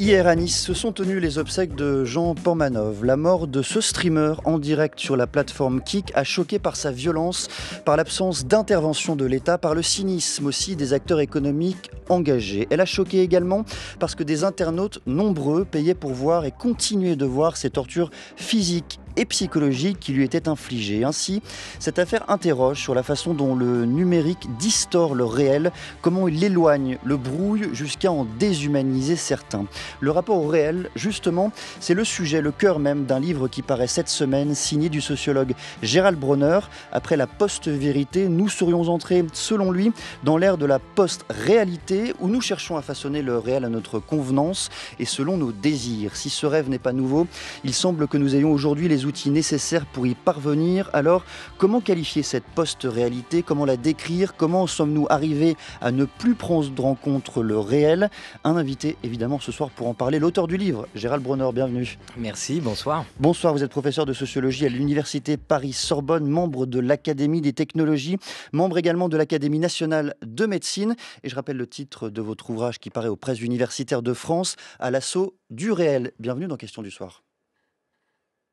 Hier à Nice se sont tenues les obsèques de Jean Portmanov. La mort de ce streamer en direct sur la plateforme Kik a choqué par sa violence, par l'absence d'intervention de l'État, par le cynisme aussi des acteurs économiques engagés. Elle a choqué également parce que des internautes nombreux payaient pour voir et continuaient de voir ces tortures physiques et psychologiques qui lui étaient infligées. Ainsi, cette affaire interroge sur la façon dont le numérique distord le réel, comment il l'éloigne, le brouille jusqu'à en déshumaniser certains. Le rapport au réel, justement, c'est le sujet, le cœur même d'un livre qui paraît cette semaine, signé du sociologue Gérald Bronner. Après la post-vérité, nous serions entrés, selon lui, dans l'ère de la post-réalité, où nous cherchons à façonner le réel à notre convenance et selon nos désirs. Si ce rêve n'est pas nouveau, il semble que nous ayons aujourd'hui les outils nécessaires pour y parvenir. Alors, comment qualifier cette post-réalité? Comment la décrire? Comment sommes-nous arrivés à ne plus prendre en compte le réel? Un invité, évidemment, ce soir pour en parler, l'auteur du livre, Gérald Bronner, bienvenue. Merci, bonsoir. Bonsoir, vous êtes professeur de sociologie à l'Université Paris-Sorbonne, membre de l'Académie des technologies, membre également de l'Académie nationale de médecine. Et je rappelle le titre de votre ouvrage qui paraît aux presses universitaires de France, À l'assaut du réel. Bienvenue dans Question du soir.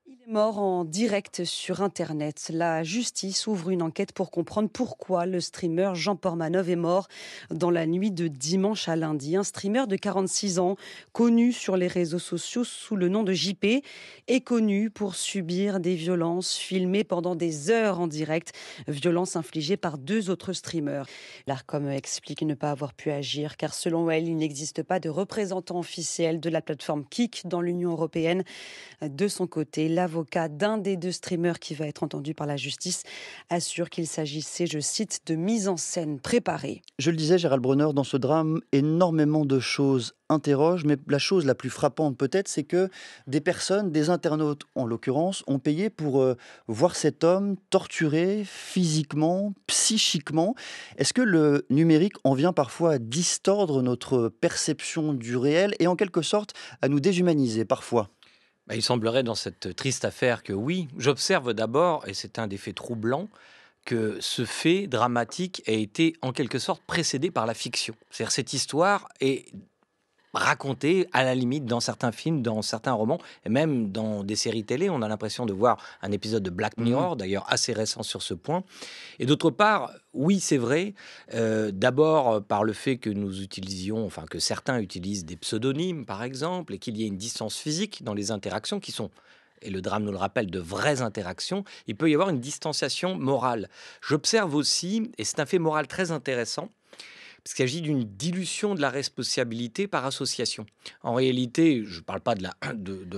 Il est mort en direct sur Internet. La justice ouvre une enquête pour comprendre pourquoi le streamer Jean Portmanov est mort dans la nuit de dimanche à lundi. Un streamer de 46 ans, connu sur les réseaux sociaux sous le nom de JP, est connu pour subir des violences filmées pendant des heures en direct, violences infligées par deux autres streamers. L'Arcom explique ne pas avoir pu agir car selon elle, il n'existe pas de représentant officiel de la plateforme Kik dans l'Union européenne. De son côté, l'avocat d'un des deux streamers qui va être entendu par la justice assure qu'il s'agissait, je cite, de mise en scène préparée. Je le disais, Gérald Bronner, dans ce drame, énormément de choses interrogent, mais la chose la plus frappante peut-être, c'est que des personnes, des internautes en l'occurrence, ont payé pour voir cet homme torturé physiquement, psychiquement. Est-ce que le numérique en vient parfois à distordre notre perception du réel et en quelque sorte à nous déshumaniser parfois ? Il semblerait dans cette triste affaire que oui. J'observe d'abord, et c'est un des faits troublants, que ce fait dramatique a été en quelque sorte précédé par la fiction. C'est-à-dire cette histoire est racontée à la limite dans certains films, dans certains romans, et même dans des séries télé. On a l'impression de voir un épisode de Black Mirror, d'ailleurs assez récent sur ce point. Et d'autre part, oui, c'est vrai, d'abord par le fait que nous utilisions, enfin que certains utilisent des pseudonymes par exemple, et qu'il y ait une distance physique dans les interactions qui sont, et le drame nous le rappelle, de vraies interactions, il peut y avoir une distanciation morale. J'observe aussi, et c'est un fait moral très intéressant, parce qu'il s'agit d'une dilution de la responsabilité par association. En réalité, je ne parle pas de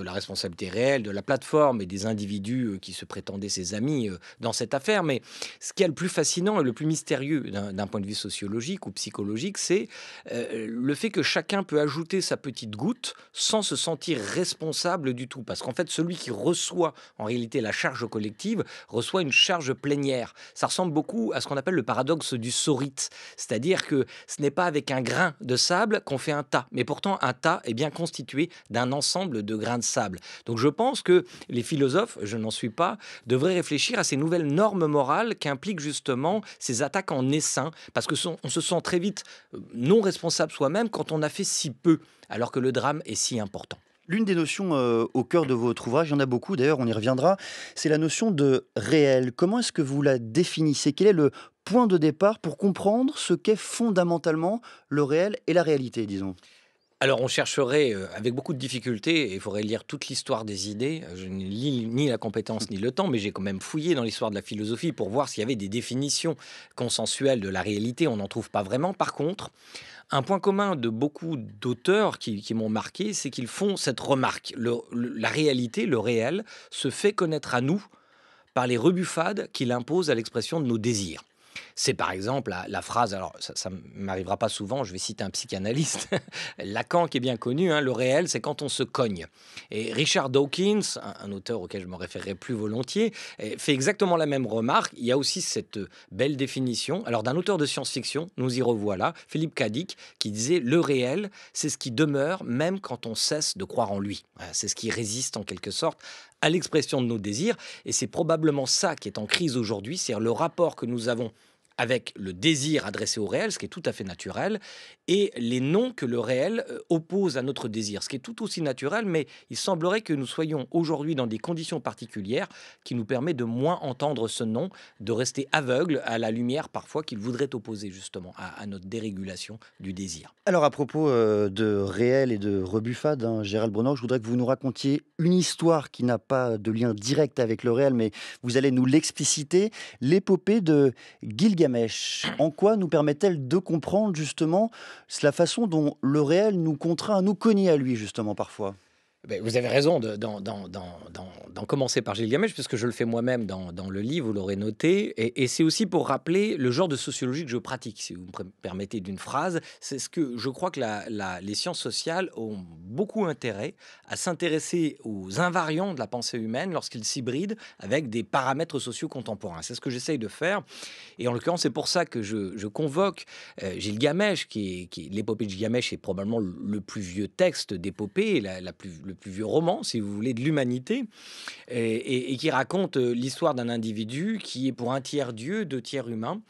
la responsabilité réelle de la plateforme et des individus qui se prétendaient ses amis dans cette affaire, mais ce qui est le plus fascinant et le plus mystérieux d'un point de vue sociologique ou psychologique, c'est le fait que chacun peut ajouter sa petite goutte sans se sentir responsable du tout. Parce qu'en fait, celui qui reçoit en réalité la charge collective reçoit une charge plénière. Ça ressemble beaucoup à ce qu'on appelle le paradoxe du Sorite, c'est-à-dire que ce n'est pas avec un grain de sable qu'on fait un tas, mais pourtant un tas est bien constitué d'un ensemble de grains de sable. Donc je pense que les philosophes, je n'en suis pas, devraient réfléchir à ces nouvelles normes morales qu'impliquent justement ces attaques en essaim, parce que on se sent très vite non responsable soi-même quand on a fait si peu, alors que le drame est si important. L'une des notions au cœur de votre ouvrage, il y en a beaucoup d'ailleurs, on y reviendra, c'est la notion de réel. Comment est-ce que vous la définissez? Quel est le point de départ pour comprendre ce qu'est fondamentalement le réel et la réalité, disons? Alors, on chercherait avec beaucoup de difficultés, et il faudrait lire toute l'histoire des idées. Je n'ai ni la compétence ni le temps, mais j'ai quand même fouillé dans l'histoire de la philosophie pour voir s'il y avait des définitions consensuelles de la réalité. On n'en trouve pas vraiment. Par contre, un point commun de beaucoup d'auteurs qui m'ont marqué, c'est qu'ils font cette remarque. La réalité, le réel, se fait connaître à nous par les rebuffades qu'il impose à l'expression de nos désirs. C'est par exemple la phrase, alors ça ne m'arrivera pas souvent, je vais citer un psychanalyste, Lacan qui est bien connu, le réel c'est quand on se cogne. Et Richard Dawkins, un auteur auquel je me référerai plus volontiers, fait exactement la même remarque. Il y a aussi cette belle définition, alors d'un auteur de science-fiction, nous y revoilà, Philippe K. Dick, qui disait « Le réel, c'est ce qui demeure même quand on cesse de croire en lui ». C'est ce qui résiste en quelque sorte à l'expression de nos désirs, et c'est probablement ça qui est en crise aujourd'hui, c'est-à-dire le rapport que nous avons avec le désir adressé au réel, ce qui est tout à fait naturel, et les noms que le réel oppose à notre désir, ce qui est tout aussi naturel, mais il semblerait que nous soyons aujourd'hui dans des conditions particulières qui nous permettent de moins entendre ce nom, de rester aveugle à la lumière parfois qu'il voudrait opposer justement à notre dérégulation du désir. Alors à propos de réel et de rebuffade, hein, Gérald Bronner, je voudrais que vous nous racontiez une histoire qui n'a pas de lien direct avec le réel, mais vous allez nous l'expliciter, l'épopée de Gilgamesh. En quoi nous permet-elle de comprendre justement la façon dont le réel nous contraint à nous cogner à lui justement parfois? Ben, vous avez raison d'en commencer par Gilgamesh, puisque je le fais moi-même dans le livre, vous l'aurez noté. Et c'est aussi pour rappeler le genre de sociologie que je pratique, si vous me permettez d'une phrase. C'est ce que je crois que les sciences sociales ont beaucoup intérêt à s'intéresser aux invariants de la pensée humaine lorsqu'ils s'hybrident avec des paramètres sociaux contemporains. C'est ce que j'essaye de faire. Et en l'occurrence, c'est pour ça que je convoque Gilgamesh, l'épopée de Gilgamesh est probablement le plus vieux texte d'épopée, le plus vieux roman, si vous voulez, de l'humanité, et qui raconte l'histoire d'un individu qui est pour un tiers dieu, deux tiers humain,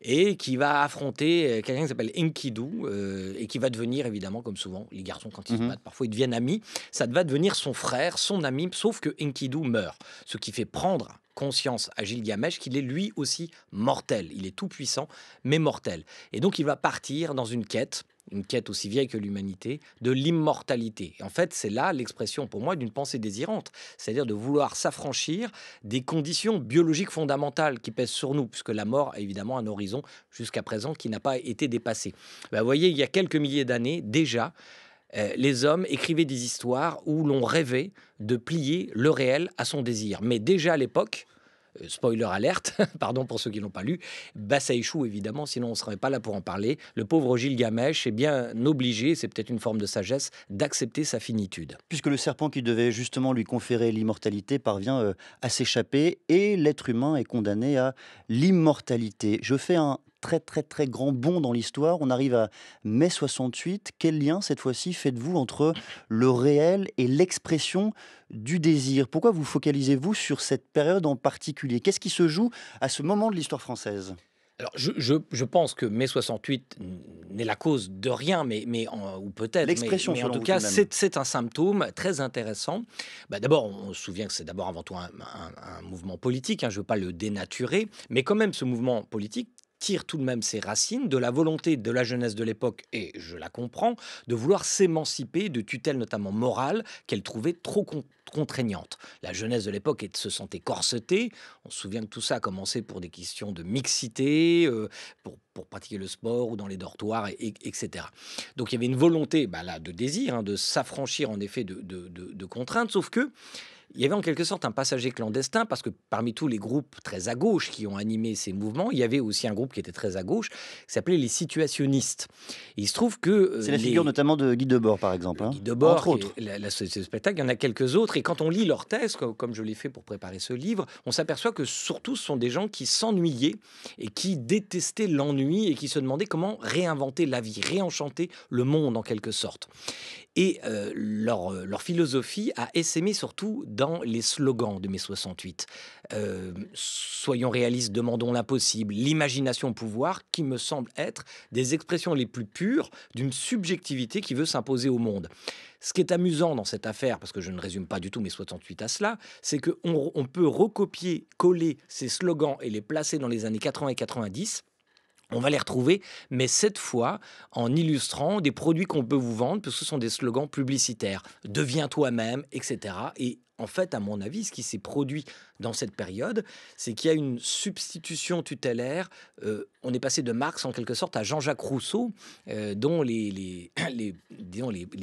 et qui va affronter quelqu'un qui s'appelle Enkidu, et qui va devenir, évidemment, comme souvent, les garçons, quand ils se battent, parfois ils deviennent amis, ça va devenir son frère, son ami, sauf que Enkidu meurt, ce qui fait prendre conscience à Gilgamesh qu'il est lui aussi mortel, il est tout puissant, mais mortel. Et donc il va partir dans une quête aussi vieille que l'humanité, de l'immortalité. Et en fait, c'est là l'expression pour moi d'une pensée désirante, c'est-à-dire de vouloir s'affranchir des conditions biologiques fondamentales qui pèsent sur nous, puisque la mort a évidemment un horizon jusqu'à présent qui n'a pas été dépassé. Vous voyez, il y a quelques milliers d'années déjà, les hommes écrivaient des histoires où l'on rêvait de plier le réel à son désir. Mais déjà à l'époque, spoiler alerte, pardon pour ceux qui ne l'ont pas lu, ça échoue évidemment, sinon on ne serait pas là pour en parler. Le pauvre Gilgamesh est bien obligé, c'est peut-être une forme de sagesse, d'accepter sa finitude. Puisque le serpent qui devait justement lui conférer l'immortalité parvient à s'échapper et l'être humain est condamné à l'immortalité. Je fais un très très très grand bond dans l'histoire. On arrive à mai 68. Quel lien cette fois-ci faites-vous entre le réel et l'expression du désir? Pourquoi vous focalisez-vous sur cette période en particulier? Qu'est-ce qui se joue à ce moment de l'histoire française? Alors, je pense que mai 68 n'est la cause de rien, ou peut-être, L'expression, mais en selon tout vous, cas, tout de même. c'est un symptôme très intéressant. D'abord, on se souvient que c'est d'abord avant tout un mouvement politique, hein, je ne veux pas le dénaturer, mais quand même, ce mouvement politique tire tout de même ses racines de la volonté de la jeunesse de l'époque, et je la comprends, de vouloir s'émanciper de tutelles notamment morales qu'elle trouvait trop contraignantes. La jeunesse de l'époque se sentait corsetée. On se souvient que tout ça a commencé pour des questions de mixité, pour pratiquer le sport ou dans les dortoirs, etc. Donc il y avait une volonté là, de désir, hein, de s'affranchir en effet de contraintes, sauf que il y avait en quelque sorte un passager clandestin, parce que parmi tous les groupes très à gauche qui ont animé ces mouvements, il y avait aussi un groupe qui était très à gauche, qui s'appelait les situationnistes. Et il se trouve que C'est la figure notamment de Guy Debord, par exemple. Hein, Guy Debord, entre autres. la société de spectacle, il y en a quelques autres. Et quand on lit leurs thèses, comme je l'ai fait pour préparer ce livre, on s'aperçoit que surtout ce sont des gens qui s'ennuyaient et qui détestaient l'ennui et qui se demandaient comment réinventer la vie, réenchanter le monde en quelque sorte. Et leur philosophie a essaimé surtout dans les slogans de mai 68. Soyons réalistes, demandons l'impossible, l'imagination au pouvoir, qui me semble être des expressions les plus pures d'une subjectivité qui veut s'imposer au monde. Ce qui est amusant dans cette affaire, parce que je ne résume pas du tout mai 68 à cela, c'est qu'on peut recopier, coller ces slogans et les placer dans les années 80 et 90. On va les retrouver, mais cette fois en illustrant des produits qu'on peut vous vendre, parce que ce sont des slogans publicitaires. Deviens toi-même, etc. Et en fait, à mon avis, ce qui s'est produit dans cette période, c'est qu'il y a une substitution tutélaire. On est passé de Marx, en quelque sorte, à Jean-Jacques Rousseau, dont les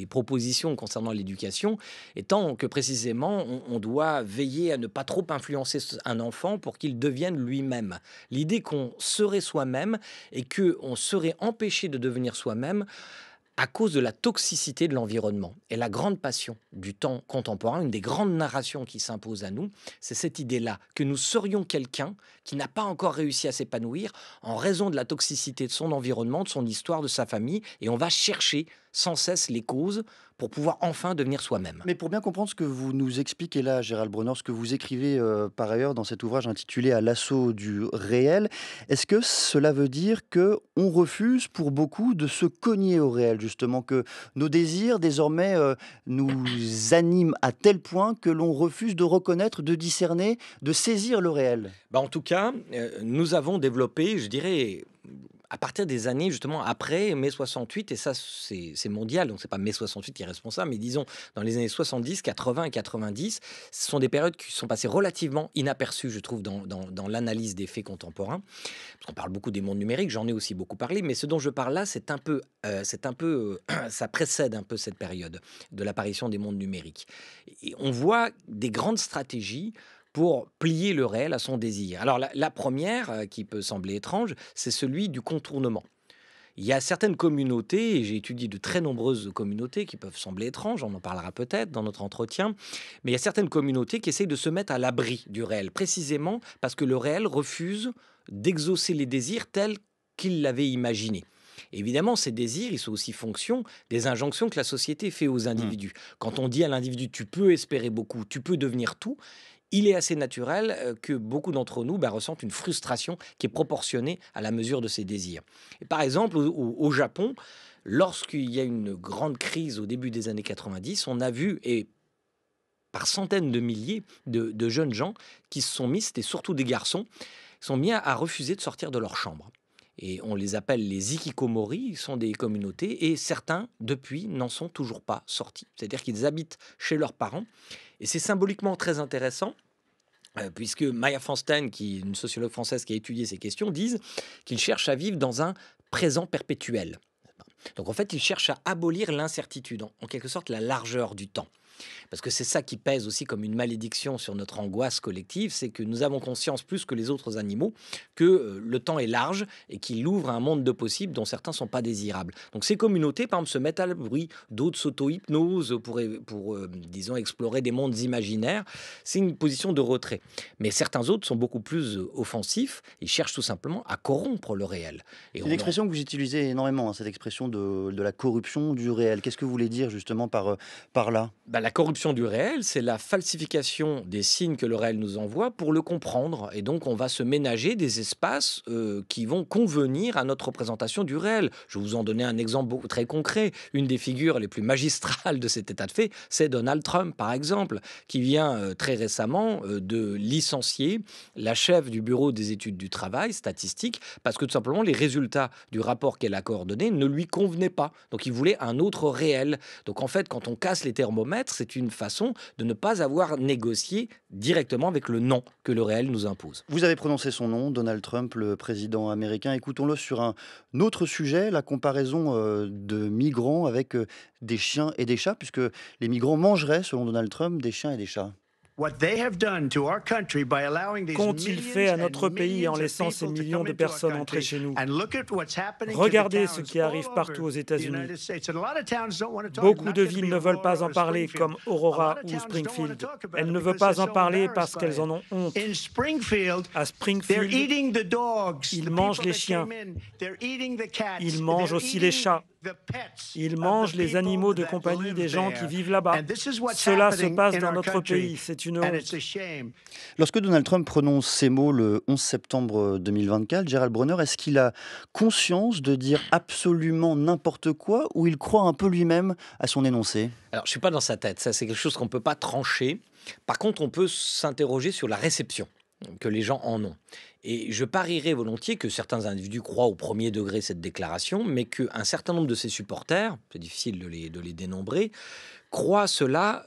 propositions concernant l'éducation étant que précisément, on doit veiller à ne pas trop influencer un enfant pour qu'il devienne lui-même. L'idée qu'on serait soi-même et qu'on serait empêché de devenir soi-même à cause de la toxicité de l'environnement. Et la grande passion du temps contemporain, une des grandes narrations qui s'impose à nous, c'est cette idée-là, que nous serions quelqu'un qui n'a pas encore réussi à s'épanouir en raison de la toxicité de son environnement, de son histoire, de sa famille, et on va chercher sans cesse les causes pour pouvoir enfin devenir soi-même. Mais pour bien comprendre ce que vous nous expliquez là, Gérald Bronner, ce que vous écrivez par ailleurs dans cet ouvrage intitulé À l'assaut du réel, est-ce que cela veut dire que on refuse pour beaucoup de se cogner au réel, justement, que nos désirs désormais nous animent à tel point que l'on refuse de reconnaître, de discerner, de saisir le réel? En tout cas, nous avons développé, je dirais, à partir des années justement après mai 68, et ça c'est mondial, donc c'est pas mai 68 qui est responsable, mais disons dans les années 70, 80 et 90, ce sont des périodes qui sont passées relativement inaperçues, je trouve, dans l'analyse des faits contemporains. Parce qu'on parle beaucoup des mondes numériques, j'en ai aussi beaucoup parlé, mais ce dont je parle là, ça précède un peu cette période de l'apparition des mondes numériques. Et on voit des grandes stratégies pour plier le réel à son désir. Alors la première, qui peut sembler étrange, c'est celui du contournement. Il y a certaines communautés, et j'ai étudié de très nombreuses communautés qui peuvent sembler étranges, on en parlera peut-être dans notre entretien, mais il y a certaines communautés qui essayent de se mettre à l'abri du réel, précisément parce que le réel refuse d'exaucer les désirs tels qu'ils l'avaient imaginé. Évidemment, ces désirs, ils sont aussi fonction des injonctions que la société fait aux individus. Quand on dit à l'individu, tu peux espérer beaucoup, tu peux devenir tout, il est assez naturel que beaucoup d'entre nous ressentent une frustration qui est proportionnée à la mesure de ses désirs. Et par exemple, au Japon, lorsqu'il y a une grande crise au début des années 90, on a vu, et par centaines de milliers de jeunes gens qui se sont mis, c'était surtout des garçons, sont mis à refuser de sortir de leur chambre. Et on les appelle les hikikomori, ils sont des communautés, et certains, depuis, n'en sont toujours pas sortis. C'est-à-dire qu'ils habitent chez leurs parents. Et c'est symboliquement très intéressant, puisque Maya Feinstein, qui est une sociologue française qui a étudié ces questions, disent qu'ils cherchent à vivre dans un présent perpétuel. Donc en fait, ils cherchent à abolir l'incertitude, en quelque sorte la largeur du temps. Parce que c'est ça qui pèse aussi comme une malédiction sur notre angoisse collective, c'est que nous avons conscience plus que les autres animaux que le temps est large et qu'il ouvre un monde de possibles dont certains ne sont pas désirables. Donc ces communautés, par exemple, se mettent à l'abri, d'autres s'auto-hypnosent pour disons, explorer des mondes imaginaires. C'est une position de retrait. Mais certains autres sont beaucoup plus offensifs. Ils cherchent tout simplement à corrompre le réel. C'est une expression que vous utilisez énormément, cette expression de la corruption du réel. Qu'est-ce que vous voulez dire justement par là? La corruption du réel, c'est la falsification des signes que le réel nous envoie pour le comprendre. Et donc, on va se ménager des espaces qui vont convenir à notre représentation du réel. Je vais vous en donner un exemple très concret. Une des figures les plus magistrales de cet état de fait, c'est Donald Trump, par exemple, qui vient très récemment de licencier la chef du bureau des études du travail, statistique, parce que tout simplement, les résultats du rapport qu'elle a coordonné ne lui convenaient pas. Donc, il voulait un autre réel. Donc, en fait, quand on casse les thermomètres, c'est une façon de ne pas avoir négocié directement avec le non que le réel nous impose. Vous avez prononcé son nom, Donald Trump, le président américain. Écoutons-le sur un autre sujet, la comparaison de migrants avec des chiens et des chats, puisque les migrants mangeraient, selon Donald Trump, des chiens et des chats. Qu'ont-ils fait à notre pays en laissant ces millions de personnes entrer chez nous? Regardez ce qui arrive partout aux États-Unis. Beaucoup de villes ne veulent pas en parler, comme Aurora ou Springfield. Elles ne veulent pas en parler parce qu'elles en ont honte. À Springfield, ils mangent les chiens. Ils mangent aussi les chats. Ils mangent les animaux de compagnie des gens qui vivent là-bas. Cela se passe dans notre pays. C'est une honte. Lorsque Donald Trump prononce ces mots le 11 septembre 2024, Gérald Bronner, est-ce qu'il a conscience de dire absolument n'importe quoi ou il croit un peu lui-même à son énoncé? Alors, je ne suis pas dans sa tête. Ça, c'est quelque chose qu'on ne peut pas trancher. Par contre, on peut s'interroger sur la réception que les gens en ont. Et je parierais volontiers que certains individus croient au premier degré cette déclaration, mais qu'un certain nombre de ses supporters, c'est difficile de les dénombrer, croient cela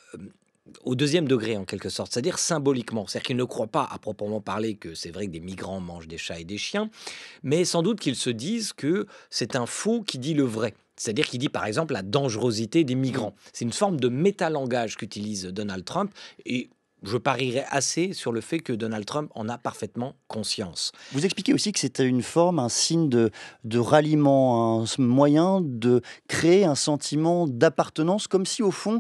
au deuxième degré en quelque sorte, c'est-à-dire symboliquement. C'est-à-dire qu'ils ne croient pas à proprement parler que c'est vrai que des migrants mangent des chats et des chiens, mais sans doute qu'ils se disent que c'est un faux qui dit le vrai. C'est-à-dire qu'il dit par exemple la dangerosité des migrants. C'est une forme de métalangage qu'utilise Donald Trump et je parierais assez sur le fait que Donald Trump en a parfaitement conscience. Vous expliquez aussi que c'était une forme, un signe de ralliement, un moyen de créer un sentiment d'appartenance, comme si au fond,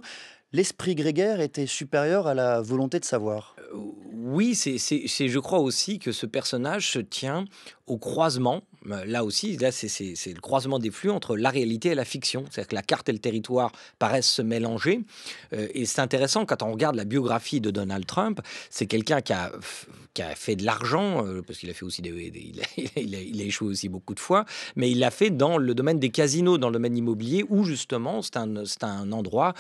l'esprit grégaire était supérieur à la volonté de savoir. Oui, je crois aussi que ce personnage se tient au croisement Là aussi, c'est le croisement des flux entre la réalité et la fiction. C'est-à-dire que la carte et le territoire paraissent se mélanger. Et c'est intéressant quand on regarde la biographie de Donald Trump. C'est quelqu'un qui a fait de l'argent, parce qu'il a fait aussi il a échoué aussi beaucoup de fois, mais il l'a fait dans le domaine des casinos, dans le domaine immobilier, où justement c'est un endroit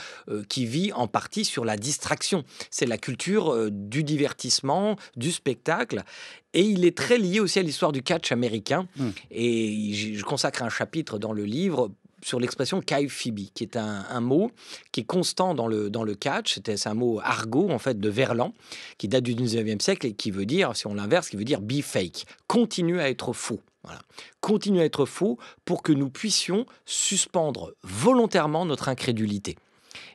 qui vit en partie sur la distraction. C'est la culture du divertissement, du spectacle. Et il est très lié aussi à l'histoire du catch américain. Et je consacre un chapitre dans le livre sur l'expression kayfabe, qui est un mot qui est constant dans le catch. C'est un mot argot, en fait, de Verlan, qui date du 19e siècle et qui veut dire, si on l'inverse, qui veut dire be fake. Continue à être faux. Voilà. Continue à être faux pour que nous puissions suspendre volontairement notre incrédulité.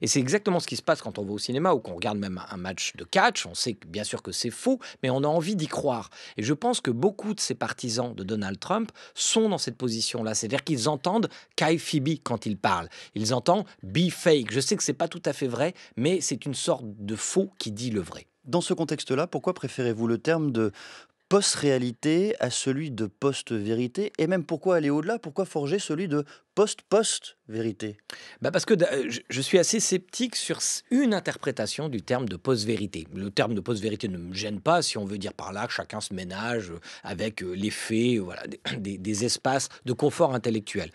Et c'est exactement ce qui se passe quand on va au cinéma ou qu'on regarde même un match de catch. On sait bien sûr que c'est faux, mais on a envie d'y croire. Et je pense que beaucoup de ces partisans de Donald Trump sont dans cette position-là. C'est-à-dire qu'ils entendent kayfabe quand ils parlent. Ils entendent be fake. Je sais que ce n'est pas tout à fait vrai, mais c'est une sorte de faux qui dit le vrai. Dans ce contexte-là, pourquoi préférez-vous le terme de post-réalité à celui de post-vérité? Et même pourquoi aller au-delà? Pourquoi forger celui de post-post-vérité? Parce que je suis assez sceptique sur une interprétation du terme de post-vérité. Le terme de post-vérité ne me gêne pas si on veut dire par là que chacun se ménage avec l'effet des espaces de confort intellectuel.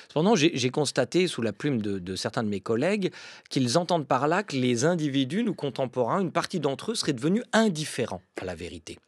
Cependant, j'ai constaté sous la plume de certains de mes collègues qu'ils entendent par là que les individus, nous contemporains, une partie d'entre eux seraient devenus indifférents à la vérité.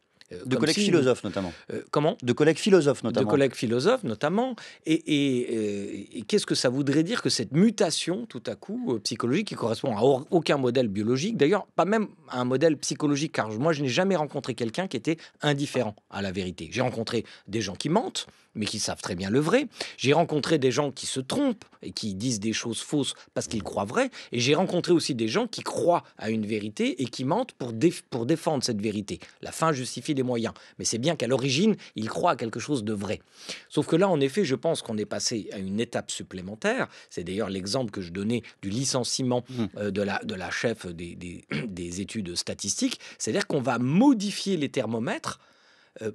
De collègues philosophes notamment. Comment ? De collègues philosophes notamment. De collègues philosophes notamment. Et qu'est-ce que ça voudrait dire que cette mutation, tout à coup, psychologique, qui correspond à aucun modèle biologique, d'ailleurs pas même à un modèle psychologique, car moi je n'ai jamais rencontré quelqu'un qui était indifférent à la vérité. J'ai rencontré des gens qui mentent, mais qui savent très bien le vrai. J'ai rencontré des gens qui se trompent et qui disent des choses fausses parce qu'ils croient vrai. Et j'ai rencontré aussi des gens qui croient à une vérité et qui mentent pour défendre cette vérité. La fin justifie les moyens. Mais c'est bien qu'à l'origine, ils croient à quelque chose de vrai. Sauf que là, en effet, je pense qu'on est passé à une étape supplémentaire. C'est d'ailleurs l'exemple que je donnais du licenciement de la chef des études statistiques. C'est-à-dire qu'on va modifier les thermomètres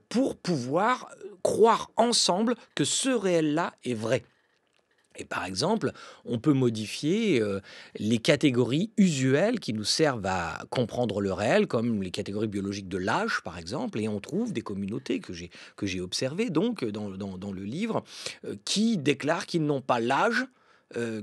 pour pouvoir croire ensemble que ce réel-là est vrai. Et par exemple, on peut modifier les catégories usuelles qui nous servent à comprendre le réel, comme les catégories biologiques de l'âge, par exemple, et on trouve des communautés que j'ai observées donc dans le livre qui déclarent qu'ils n'ont pas l'âge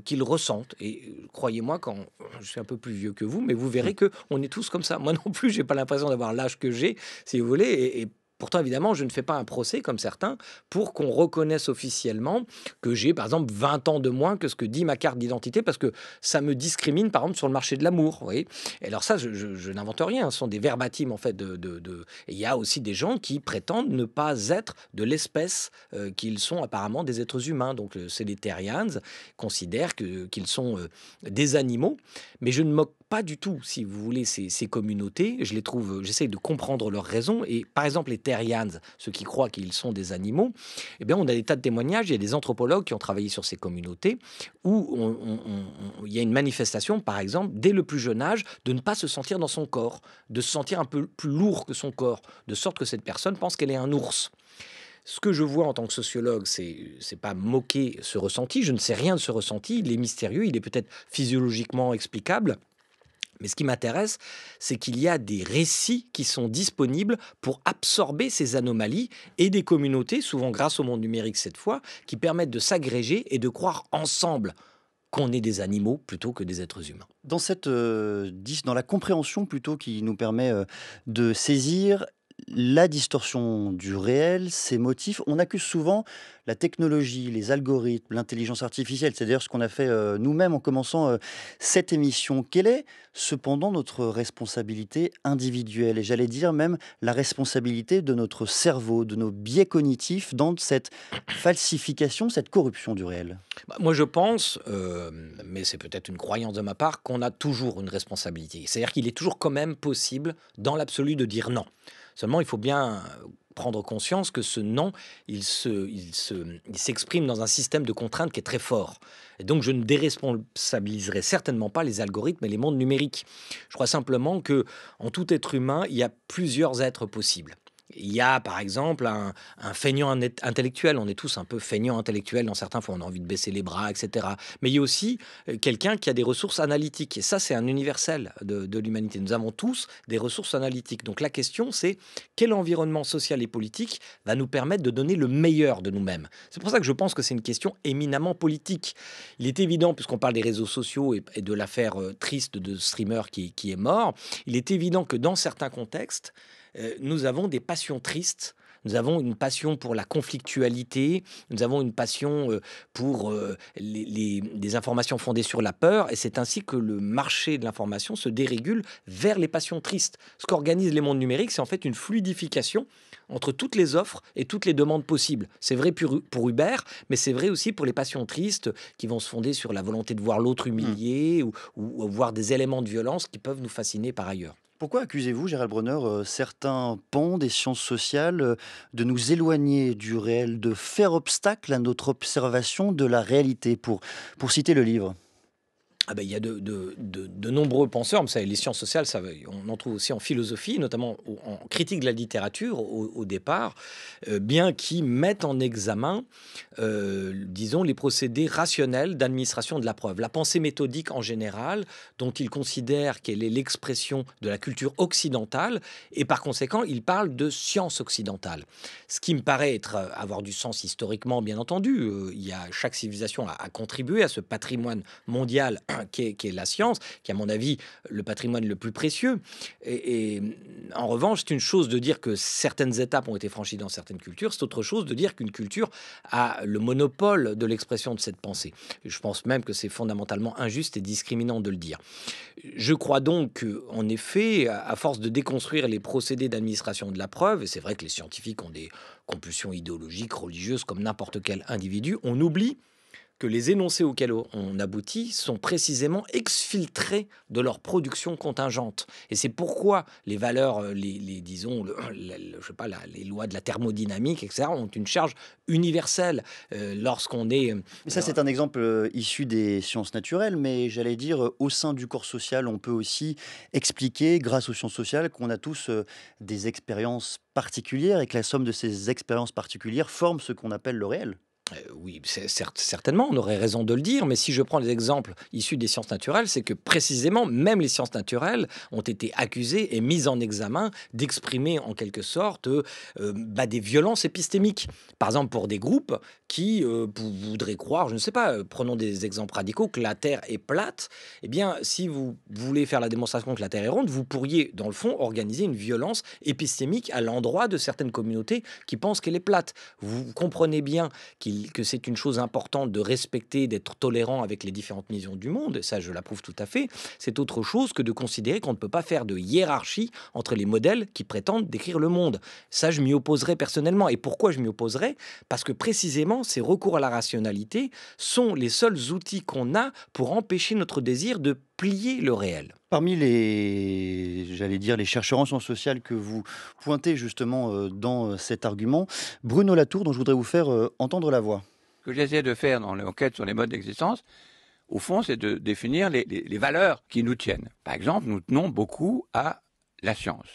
qu'ils ressentent. Et croyez-moi, quand je suis un peu plus vieux que vous, mais vous verrez qu'on est tous comme ça. Moi non plus, j'ai pas l'impression d'avoir l'âge que j'ai, si vous voulez, et pourtant, évidemment, je ne fais pas un procès comme certains pour qu'on reconnaisse officiellement que j'ai, par exemple, 20 ans de moins que ce que dit ma carte d'identité parce que ça me discrimine, par exemple, sur le marché de l'amour. Vous voyez. Et alors ça, je n'invente rien. Ce sont des verbatims, en fait. Et il y a aussi des gens qui prétendent ne pas être de l'espèce qu'ils sont apparemment des êtres humains. Donc, c'est les Terrians considèrent qu'ils sont des animaux. Mais je ne moque pas du tout, si vous voulez, ces communautés. Je les trouve, j'essaie de comprendre leurs raisons. Et par exemple, les Terrians, ceux qui croient qu'ils sont des animaux, eh bien, on a des tas de témoignages. Il y a des anthropologues qui ont travaillé sur ces communautés où il y a une manifestation, par exemple, dès le plus jeune âge, de ne pas se sentir dans son corps, de se sentir un peu plus lourd que son corps, de sorte que cette personne pense qu'elle est un ours. Ce que je vois en tant que sociologue, c'est pas moquer ce ressenti. Je ne sais rien de ce ressenti. Il est mystérieux, il est peut-être physiologiquement explicable. Mais ce qui m'intéresse, c'est qu'il y a des récits qui sont disponibles pour absorber ces anomalies et des communautés, souvent grâce au monde numérique cette fois, qui permettent de s'agréger et de croire ensemble qu'on est des animaux plutôt que des êtres humains. Dans la compréhension plutôt qui nous permet de saisir la distorsion du réel, ses motifs, on accuse souvent la technologie, les algorithmes, l'intelligence artificielle. C'est d'ailleurs ce qu'on a fait nous-mêmes en commençant cette émission. Quelle est cependant notre responsabilité individuelle et j'allais dire même la responsabilité de notre cerveau, de nos biais cognitifs dans cette falsification, cette corruption du réel? Moi je pense, mais c'est peut-être une croyance de ma part, qu'on a toujours une responsabilité. C'est-à-dire qu'il est toujours quand même possible dans l'absolu de dire non. Seulement, il faut bien prendre conscience que ce non, il s'exprime dans un système de contraintes qui est très fort. Et donc, je ne déresponsabiliserai certainement pas les algorithmes et les mondes numériques. Je crois simplement que en tout être humain, il y a plusieurs êtres possibles. Il y a, par exemple, un feignant intellectuel. On est tous un peu feignants intellectuels. Dans certains fois, on a envie de baisser les bras, etc. Mais il y a aussi quelqu'un qui a des ressources analytiques. Et ça, c'est un universel de l'humanité. Nous avons tous des ressources analytiques. Donc la question, c'est quel environnement social et politique va nous permettre de donner le meilleur de nous-mêmes. C'est pour ça que je pense que c'est une question éminemment politique. Il est évident, puisqu'on parle des réseaux sociaux et de l'affaire triste de streamer qui est mort, il est évident que dans certains contextes, nous avons des passions tristes, nous avons une passion pour la conflictualité, nous avons une passion pour des informations fondées sur la peur, et c'est ainsi que le marché de l'information se dérégule vers les passions tristes. Ce qu'organisent les mondes numériques, c'est en fait une fluidification entre toutes les offres et toutes les demandes possibles. C'est vrai pour Uber, mais c'est vrai aussi pour les passions tristes qui vont se fonder sur la volonté de voir l'autre humilié ou voir des éléments de violence qui peuvent nous fasciner par ailleurs. Pourquoi accusez-vous, Gérald Bronner, certains pans des sciences sociales de nous éloigner du réel, de faire obstacle à notre observation de la réalité, pour citer le livre? Il y a de nombreux penseurs, mais ça, les sciences sociales, on en trouve aussi en philosophie, notamment en critique de la littérature au départ, bien qui mettent en examen, disons, les procédés rationnels d'administration de la preuve. La pensée méthodique en général, dont ils considèrent qu'elle est l'expression de la culture occidentale, et par conséquent, ils parlent de science occidentale. Ce qui me paraît avoir du sens historiquement, bien entendu. Chaque civilisation a contribué à ce patrimoine mondial qui est la science, qui est à mon avis le patrimoine le plus précieux. Et en revanche, c'est une chose de dire que certaines étapes ont été franchies dans certaines cultures, c'est autre chose de dire qu'une culture a le monopole de l'expression de cette pensée. Je pense même que c'est fondamentalement injuste et discriminant de le dire. Je crois donc qu'en effet, à force de déconstruire les procédés d'administration de la preuve, et c'est vrai que les scientifiques ont des compulsions idéologiques, religieuses, comme n'importe quel individu, on oublie que les énoncés auxquels on aboutit sont précisément exfiltrés de leur production contingente. Et c'est pourquoi les valeurs, disons, les lois de la thermodynamique, etc., ont une charge universelle lorsqu'on est... Mais ça, c'est un exemple issu des sciences naturelles, mais j'allais dire, au sein du corps social, on peut aussi expliquer, grâce aux sciences sociales, qu'on a tous des expériences particulières et que la somme de ces expériences particulières forme ce qu'on appelle le réel. Oui, certainement, on aurait raison de le dire, mais si je prends les exemples issus des sciences naturelles, c'est que précisément, même les sciences naturelles ont été accusées et mises en examen d'exprimer en quelque sorte des violences épistémiques. Par exemple, pour des groupes qui voudraient croire, je ne sais pas, prenons des exemples radicaux, que la Terre est plate, eh bien, si vous voulez faire la démonstration que la Terre est ronde, vous pourriez, dans le fond, organiser une violence épistémique à l'endroit de certaines communautés qui pensent qu'elle est plate. Vous comprenez bien que c'est une chose importante de respecter, d'être tolérant avec les différentes visions du monde, et ça je l'approuve tout à fait. C'est autre chose que de considérer qu'on ne peut pas faire de hiérarchie entre les modèles qui prétendent décrire le monde. Ça, je m'y opposerais personnellement. Et pourquoi je m'y opposerais? Parce que précisément, ces recours à la rationalité sont les seuls outils qu'on a pour empêcher notre désir de plier le réel. Parmi les chercheurs en sciences sociales que vous pointez justement dans cet argument, Bruno Latour, dont je voudrais vous faire entendre la voix. Ce que j'essaie de faire dans l'enquête sur les modes d'existence, au fond, c'est de définir les valeurs qui nous tiennent. Par exemple, nous tenons beaucoup à la science.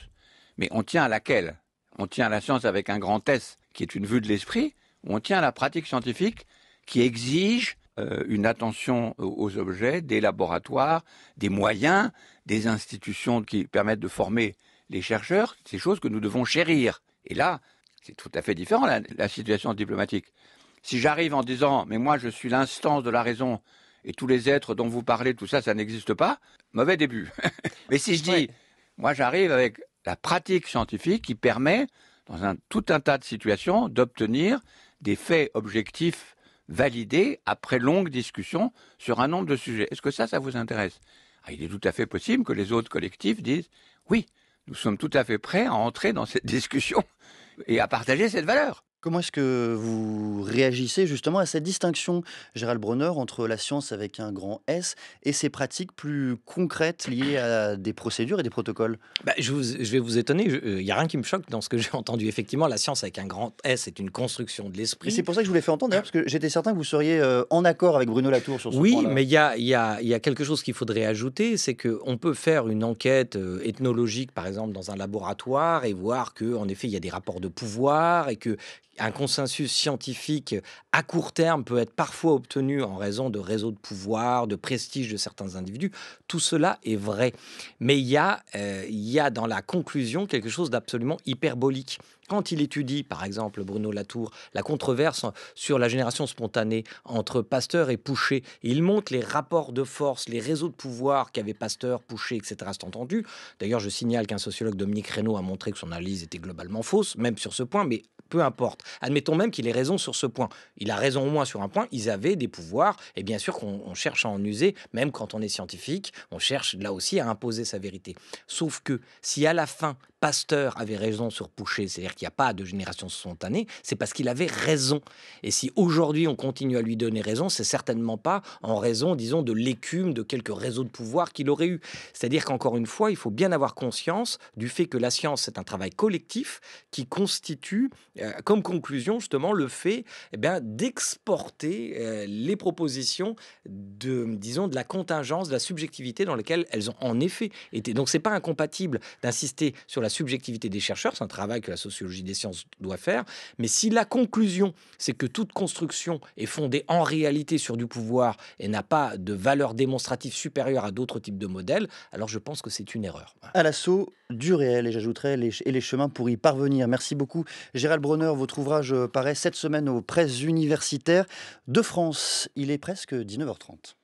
Mais on tient à laquelle? On tient à la science avec un grand S, qui est une vue de l'esprit, ou on tient à la pratique scientifique qui exige une attention aux objets, des laboratoires, des moyens, des institutions qui permettent de former les chercheurs, ces choses que nous devons chérir. Et là, c'est tout à fait différent, la situation diplomatique. Si j'arrive en disant « mais moi je suis l'instance de la raison et tous les êtres dont vous parlez, tout ça, ça n'existe pas », mauvais début. Mais si je dis « moi j'arrive avec la pratique scientifique qui permet, dans tout un tas de situations, d'obtenir des faits objectifs validés après longue discussion sur un nombre de sujets. Est-ce que ça vous intéresse? Il est tout à fait possible que les autres collectifs disent « oui, nous sommes tout à fait prêts à entrer dans cette discussion et à partager cette valeur ». Comment est-ce que vous réagissez justement à cette distinction, Gérald Bronner, entre la science avec un grand S et ces pratiques plus concrètes liées à des procédures et des protocoles? Je vais vous étonner, il n'y a rien qui me choque dans ce que j'ai entendu. Effectivement, la science avec un grand S est une construction de Et l'esprit. c'est pour ça que je vous l'ai fait entendre d'ailleurs, parce que j'étais certain que vous seriez en accord avec Bruno Latour sur ce Oui, point-là. mais il y a quelque chose qu'il faudrait ajouter, c'est qu'on peut faire une enquête ethnologique, par exemple, dans un laboratoire et voir qu'en effet, il y a des rapports de pouvoir et que un consensus scientifique à court terme peut être parfois obtenu en raison de réseaux de pouvoir, de prestige de certains individus. Tout cela est vrai. Mais il y a dans la conclusion quelque chose d'absolument hyperbolique. Quand il étudie, par exemple, Bruno Latour, la controverse sur la génération spontanée entre Pasteur et Pouchet, il montre les rapports de force, les réseaux de pouvoir qu'avaient Pasteur, Pouchet, etc. C'est entendu. D'ailleurs, je signale qu'un sociologue, Dominique Reynaud, a montré que son analyse était globalement fausse, même sur ce point, mais peu importe. Admettons même qu'il ait raison sur ce point. Il a raison au moins sur un point, ils avaient des pouvoirs, et bien sûr qu'on cherche à en user, même quand on est scientifique, on cherche là aussi à imposer sa vérité. Sauf que si à la fin, Pasteur avait raison sur Pouchet, c'est-à-dire qu'il n'y a pas de génération spontanée, c'est parce qu'il avait raison. Et si aujourd'hui on continue à lui donner raison, c'est certainement pas en raison, disons, de l'écume de quelques réseaux de pouvoir qu'il aurait eu. C'est-à-dire qu'encore une fois, il faut bien avoir conscience du fait que la science, c'est un travail collectif qui constitue, comme conclusion, justement, le fait d'exporter les propositions disons, de la contingence, de la subjectivité dans laquelle elles ont en effet été. Donc, c'est pas incompatible d'insister sur la subjectivité des chercheurs, c'est un travail que la sociologie des sciences doit faire, mais si la conclusion, c'est que toute construction est fondée en réalité sur du pouvoir et n'a pas de valeur démonstrative supérieure à d'autres types de modèles, alors je pense que c'est une erreur. Voilà. À l'assaut du réel, et j'ajouterai les chemins pour y parvenir. Merci beaucoup, Gérald Bronner. Votre ouvrage paraît cette semaine aux presses universitaires de France. Il est presque 19h30.